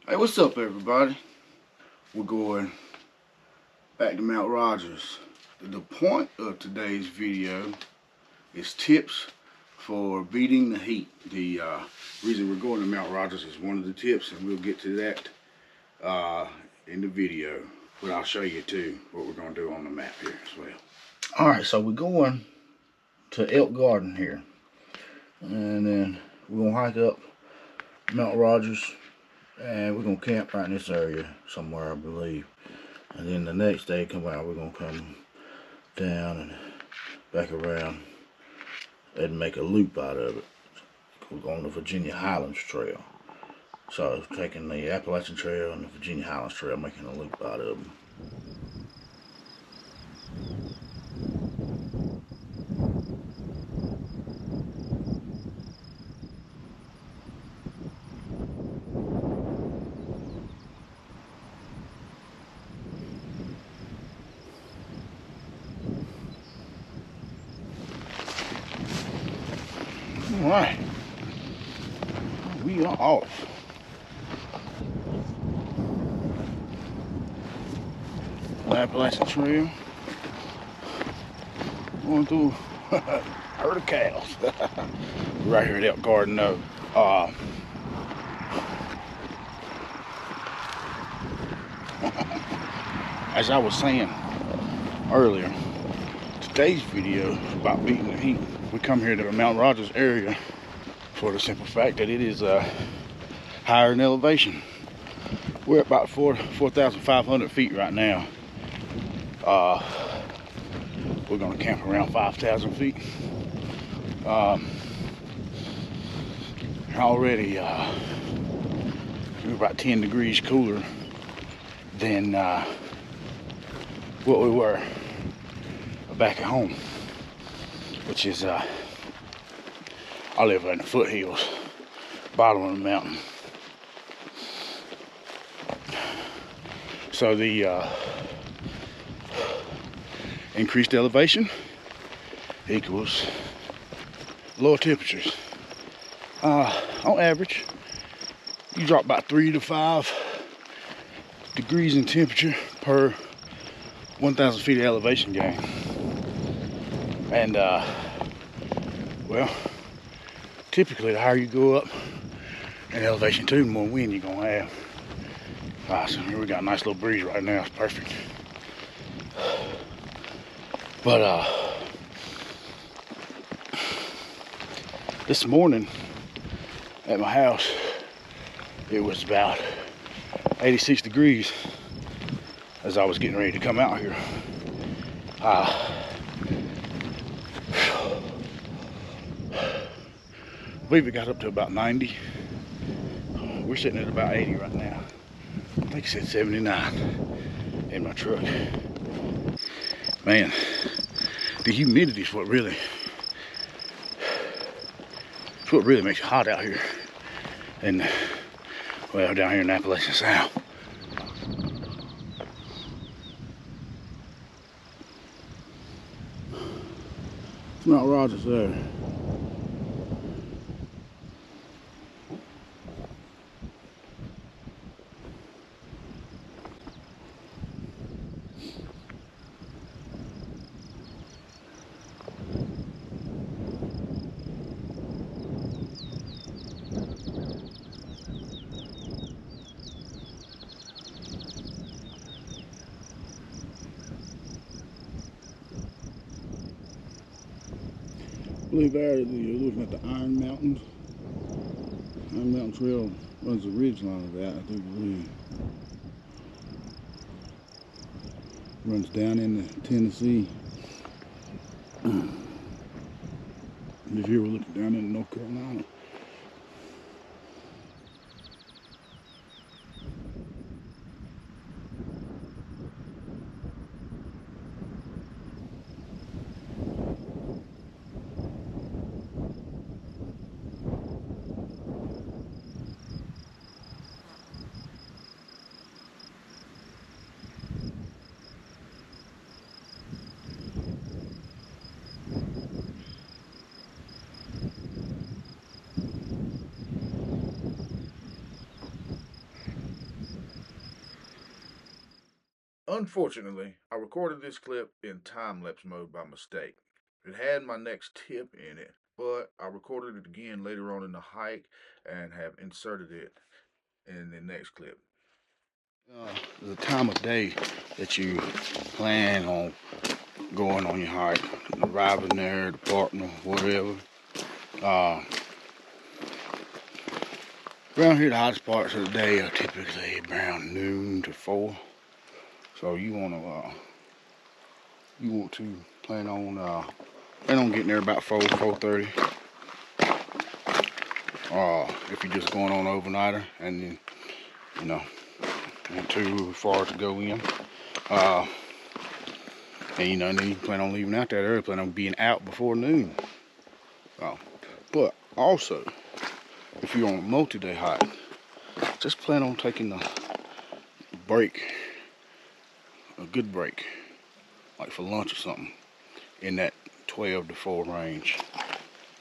Hey, what's up, everybody? We're going back to Mount Rodgers. The point of today's video is tips for beating the heat. The reason we're going to Mount Rodgers is one of the tips, and we'll get to that in the video. But I'll show you too what we're going to do on the map here as well. Alright, so we're going to Elk Garden here. And then we're going to hike up Mount Rodgers. And we're going to camp right in this area somewhere, I believe. And then the next day come out, we're going to come down and back around and make a loop out of it. We're going on the Virgina Highlands Trail. So taking the Appalachian Trail and the Virginia Highlands Trail, making a loop out of them. Alright, we are off. Appalachian Trail. Going through a herd of cows. Right here at Elk Garden though. As I was saying earlier, today's video is about beating the heat. We come here to the Mount Rodgers area for the simple fact that it is higher in elevation. We're at about 4,500 feet right now. We're gonna camp around 5,000 feet. Already we're about 10 degrees cooler than what we were back at home, which is I live in the foothills, bottom of the mountain. So the increased elevation equals lower temperatures. On average, you drop about 3 to 5 degrees in temperature per 1,000 feet of elevation gain. And well, typically the higher you go up in elevation too, the more wind you're gonna have. So here we got a nice little breeze right now. It's perfect. But this morning at my house, it was about 86 degrees as I was getting ready to come out here. I believe it got up to about 90. We're sitting at about 80 right now. I think it said 79 in my truck. Man, the humidity is what really makes it hot out here. And well, down here in Appalachian South. It's Mount Rodgers there. I believe there you're looking at the Iron Mountains. Iron Mountain Trail runs the ridge line of that, I do believe. Runs down into Tennessee. And if here we're looking down into North Carolina. Unfortunately, I recorded this clip in time-lapse mode by mistake. It had my next tip in it, but I recorded it again later on in the hike and have inserted it in the next clip. The time of day that you plan on going on your hike, arriving there, departing, or whatever. Around here, the hottest parts of the day are typically around noon to 4. So you want to plan on getting there about 4:30. If you're just going on overnighter, and then not too far to go in. And then you plan on leaving out that early, plan on being out before noon. But also, if you're on a multi-day hike, just plan on taking a break, a good break, like for lunch or something, in that 12 to 4 range,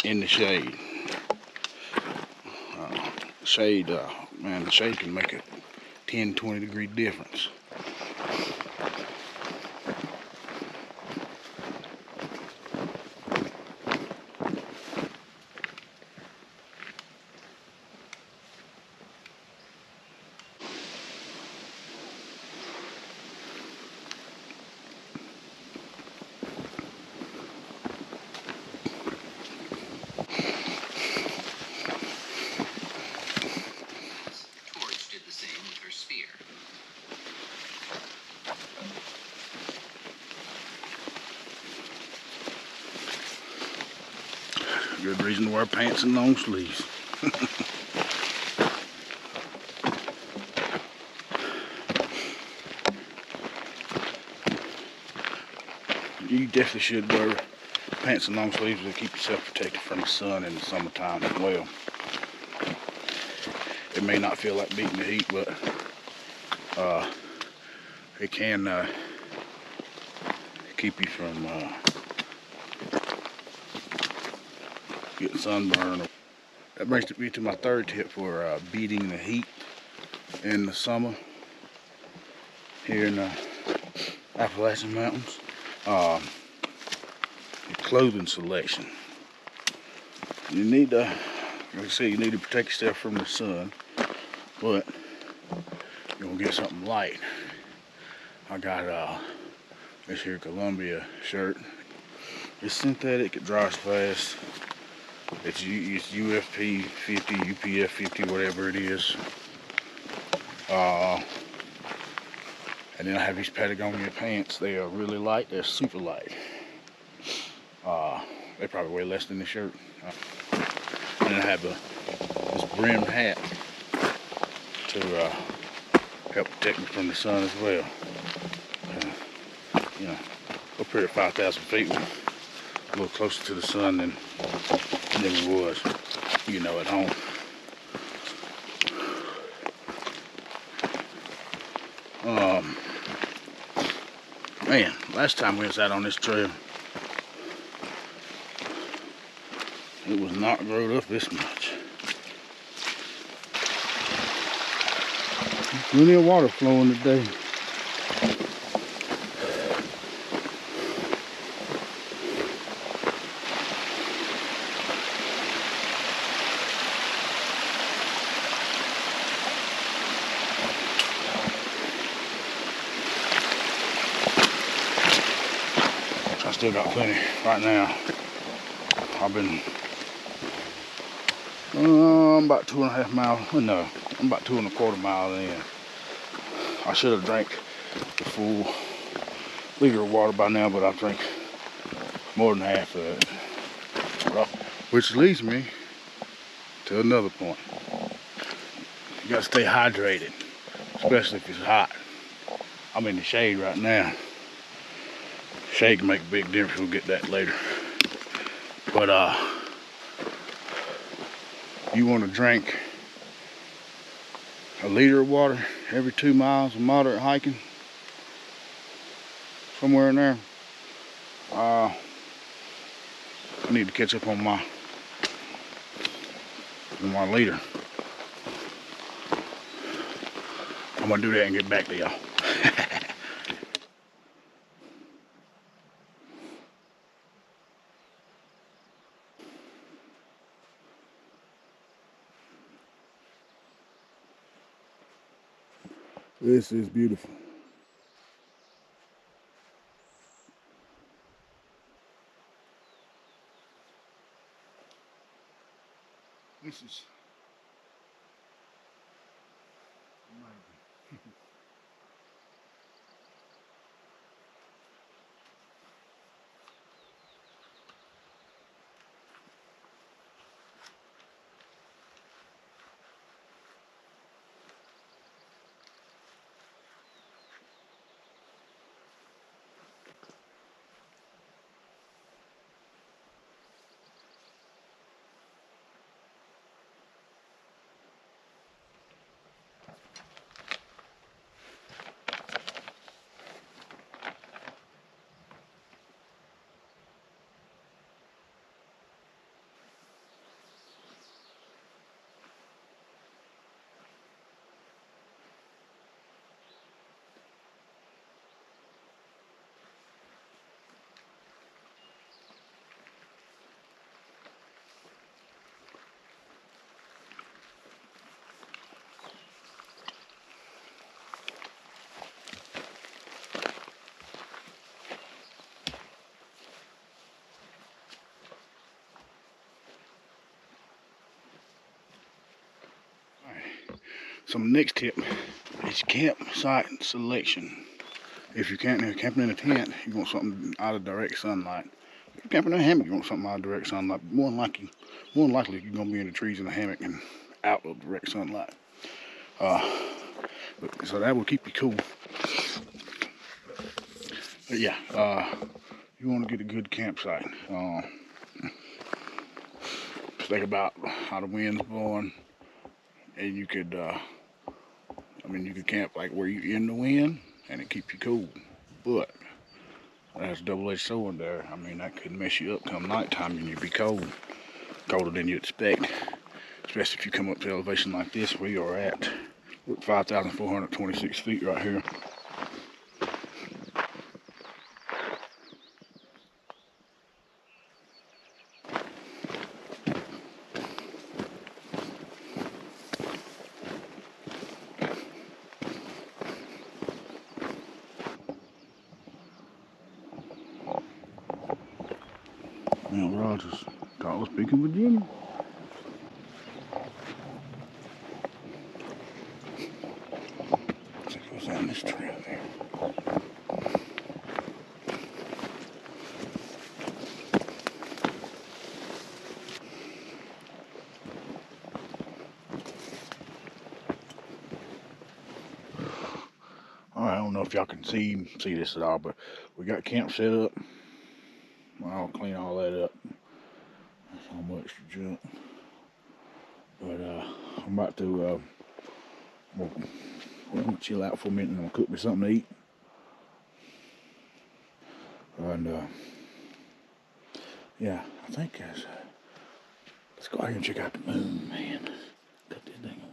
in the shade. Man, the shade can make a 10-20 degree difference. Good reason to wear pants and long sleeves. You definitely should wear pants and long sleeves to keep yourself protected from the sun in the summertime as well. It may not feel like beating the heat, but it can keep you from getting sunburn. That brings me to my third tip for beating the heat in the summer here in the Appalachian Mountains. Your clothing selection. You need to, like I said, you need to protect yourself from the sun, but you're gonna get something light. I got this here Columbia shirt. It's synthetic, it dries fast. It's UFP 50, UPF 50, whatever it is. And then I have these Patagonia pants. They are really light. They're super light. They probably weigh less than the shirt. And then I have this brimmed hat to help protect me from the sun as well. Up here at 5,000 feet, we're a little closer to the sun than we was, at home. Man, last time we was out on this trail, it was not growed up this much. Plenty of water flowing today. I still got plenty right now. I've been I'm about 2.5 miles. No, I'm about 2.25 miles in. I should have drank the full liter of water by now, but I drank more than half of it. Which leads me to another point. You gotta stay hydrated, especially if it's hot. I'm in the shade right now. Shade can make a big difference. We'll get that later. But you want to drink a liter of water every 2 miles of moderate hiking, somewhere in there. I need to catch up on my liter. I'm gonna do that and get back to y'all. This is beautiful. This is amazing. So my next tip is campsite selection. If you're camping in a tent, you want something out of direct sunlight. If you're camping in a hammock, you want something out of direct sunlight. More than likely you're gonna be in the trees in the hammock and out of direct sunlight. So that will keep you cool. But yeah, you want to get a good campsite. Just think about how the wind's blowing, and you could, you could camp like where you're in the wind, and it keeps you cool. But that's a double-edged sword there. I mean, that could mess you up come nighttime, and you'd be cold, colder than you expect. Especially if you come up to elevation like this, we are at 5,426 feet right here. Mount Rodgers, tallest peak in Virginia. Let's see what's on this trail there. Alright, I don't know if y'all can see this at all, but we got camp set up. I'll clean all that up. That's all my extra junk. But I'm about to I'm gonna chill out for a minute and I'm gonna cook me something to eat. And yeah, I think let's go out here and check out the moon, man. Cut this thing on.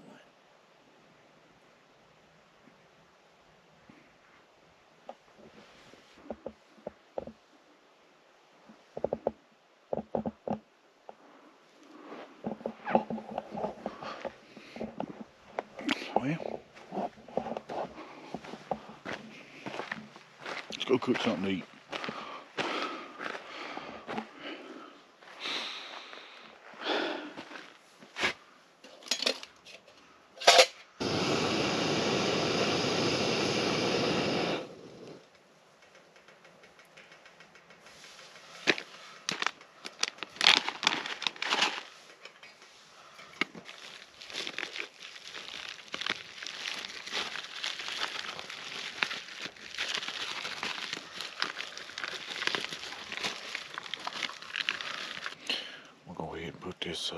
Well, let's go cook something to eat. Put this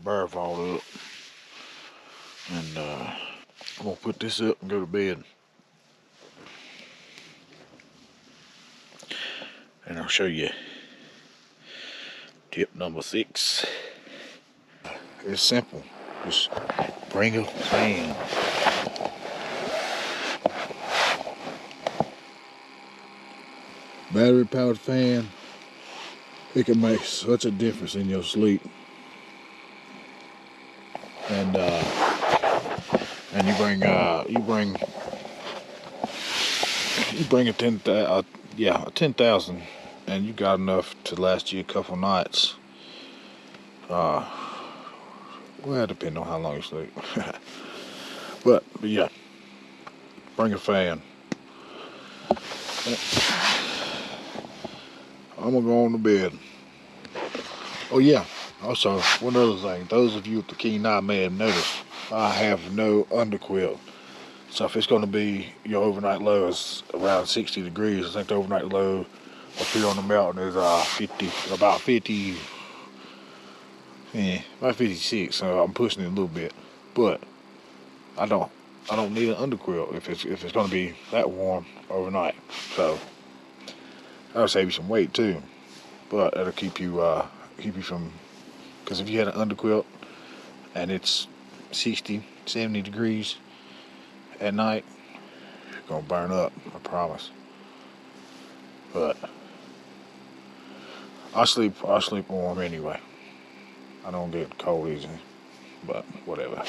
bar vault up, and I'm gonna put this up and go to bed, and I'll show you tip number 6. It's simple, just bring a fan. Battery powered fan. It can make such a difference in your sleep. And you bring you bring a 10,000, and you got enough to last you a couple nights. Well, depending on how long you sleep. but yeah, bring a fan. I'm gonna go on to bed. Oh yeah, also one other thing, those of you with the keen eye may have noticed I have no underquilt. So if it's gonna be your overnight low is around 60 degrees, I think the overnight low up here on the mountain is about 56, so I'm pushing it a little bit. But I don't need an underquilt if it's gonna be that warm overnight. So that'll save you some weight too. But it'll keep you from, because if you had an underquilt and it's 60, 70 degrees at night, you're gonna burn up, I promise. But I sleep warm anyway. I don't get cold easy, but whatever.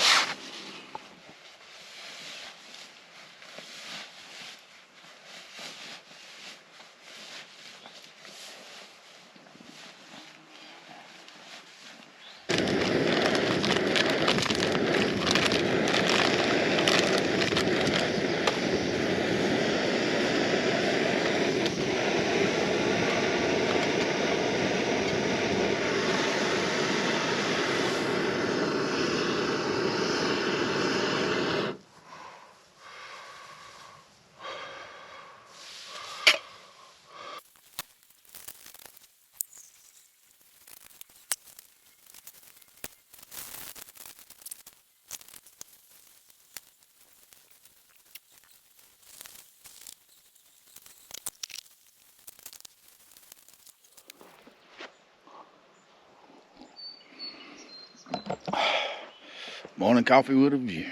Morning coffee with a view.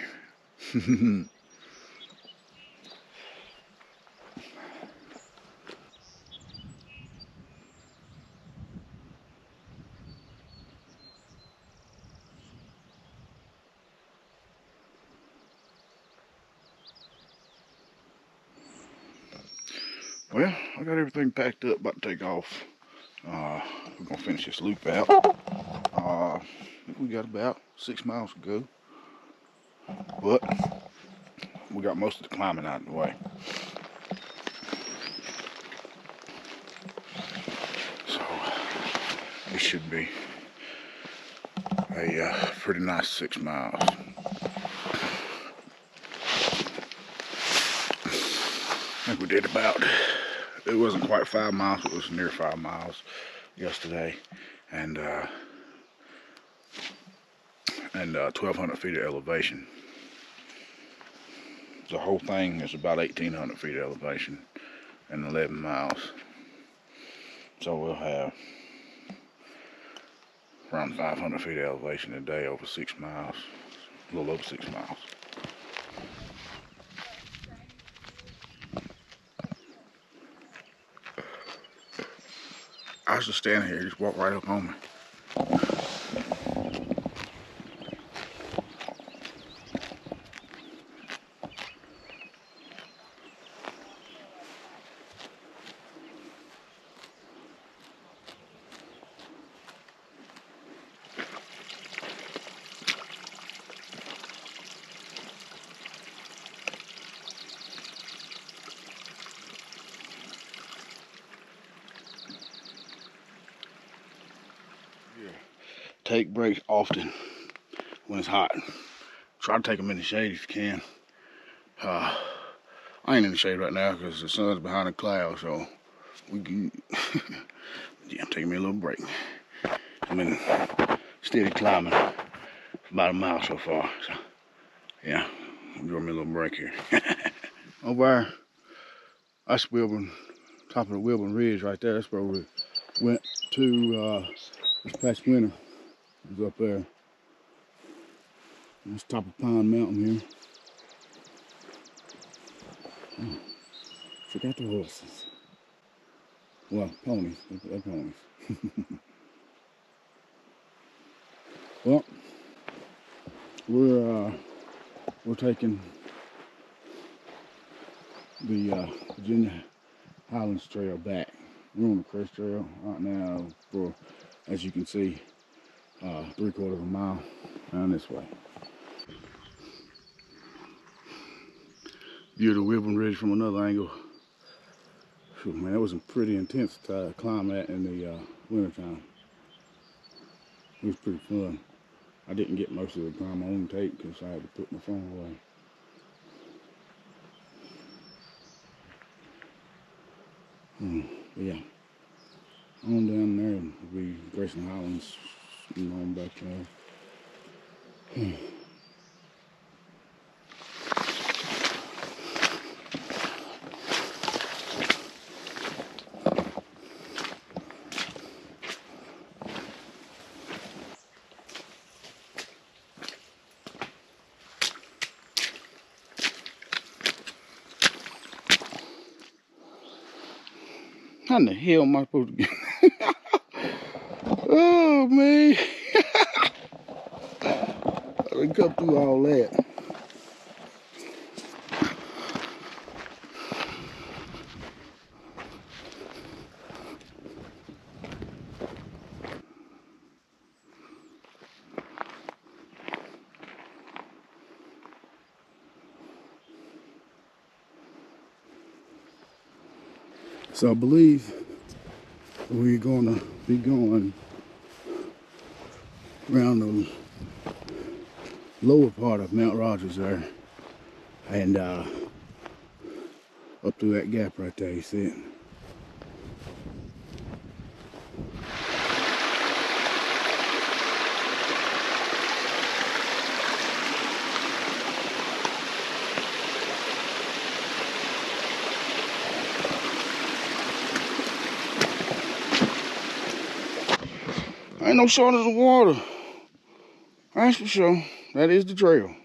Well, I got everything packed up, about to take off. We're gonna finish this loop out. I think we got about 6 miles to go, but we got most of the climbing out of the way. So it should be a pretty nice 6 miles. I think we did about, it wasn't quite 5 miles, it was near 5 miles yesterday, and 1,200 feet of elevation. The whole thing is about 1,800 feet of elevation and 11 miles. So we'll have around 500 feet of elevation a day over 6 miles, a little over 6 miles. I was just standing here, he just walked right up on me. Take breaks often when it's hot. Try to take them in the shade if you can. I ain't in the shade right now because the sun's behind the clouds, so we can. Yeah, I'm taking me a little break. I've been steady climbing for about a mile so far, so yeah, I'm doing me a little break here. Over that's Wilburn, top of the Wilburn Ridge right there. That's where we went to this past winter. It was up there. That's top of Pine Mountain here. Oh, forgot the horses. Well, ponies. They're ponies. Well, we're taking the Virginia Highlands Trail back. We're on the Crest Trail right now for, as you can see, 3/4 of a mile down this way. View of the Wilburn Ridge from another angle. Whew, man, that was a pretty intense climb that in the wintertime. It was pretty fun. I didn't get most of the climb on tape because I had to put my phone away. But yeah, on down there will be Virgina Highlands, and on back there. How in the hell am I supposed to get? Oh man. We come through all that. So I believe we're gonna be going around the lower part of Mount Rodgers there, and up through that gap right there, you see it? Ain't no shortage of water. That's for sure. That is the trail.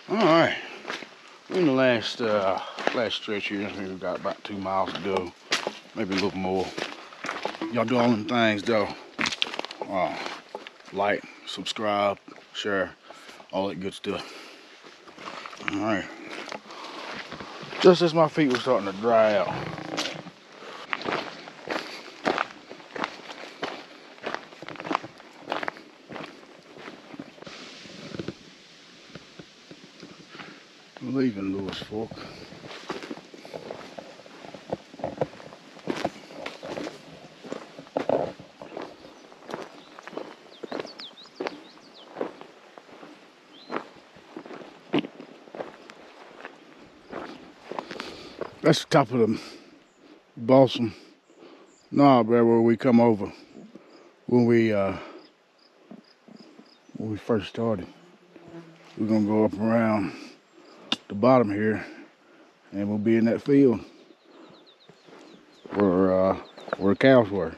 All right, we're in the last stretch here. We've got about 2 miles to go, maybe a little more. Y'all do all them things though. Like, subscribe, share, all that good stuff. All right. Just as my feet were starting to dry out. We're leaving Lewis Fork. That's the top of the balsam knob there where we come over when we first started. We're gonna go up around the bottom here, and we'll be in that field where the cows were.